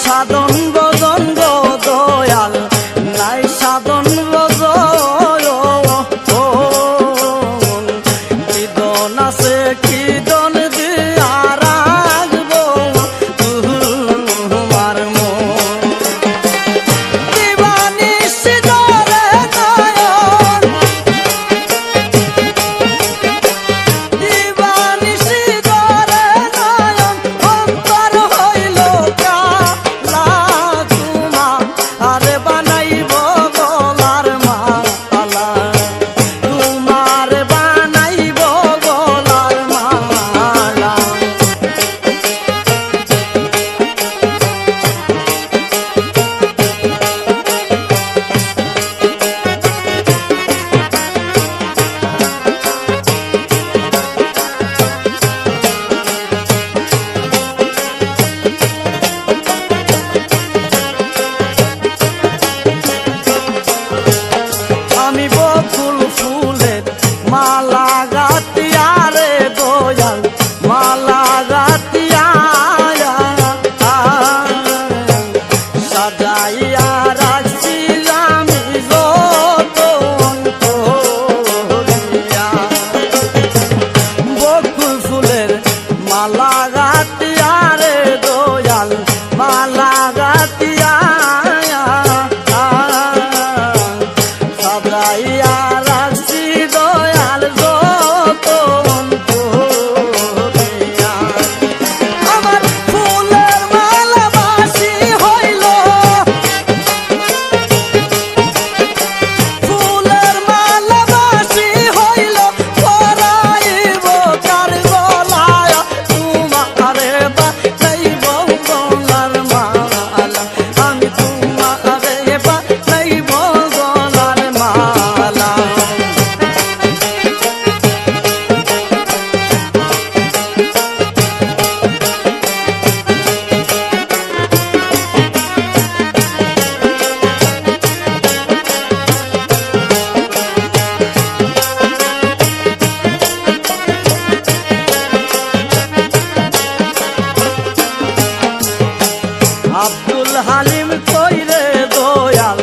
সাধন ভজন গো দয়াল, নাই সাধন ভজন। কিদন আছে কিদন দিয়া রাখবো তোমার মন। দিবানিশি ধরে নয়ন, দিবানিশি ধরে নয়ন, অন্তর হইল কালা তোমার আরে বানাইব গলার মালা, তোমার বানাইব গলার মালা। আমি বকুল ফুলের মালা গাতিয়া রে দয়াল, মালা গাতিয়া সাজাইয়া রাখছি আমি যতন করিয়া। বকুল ফুলের মালা গাতিয়া রে দয়াল, মালা গাতিয়া সাজাইয়া রাখছি দয়াল যতন করিয়া। আমার ফুলের মালা বাসি হইল, ফুলের মালা বাসি হইল, পরাইব কার গলায় তোমারে বানাইব গলার মালা, আমি তোমারে বানাইব গলার মালা। আব্দুল হালিম কইরে দয়াল,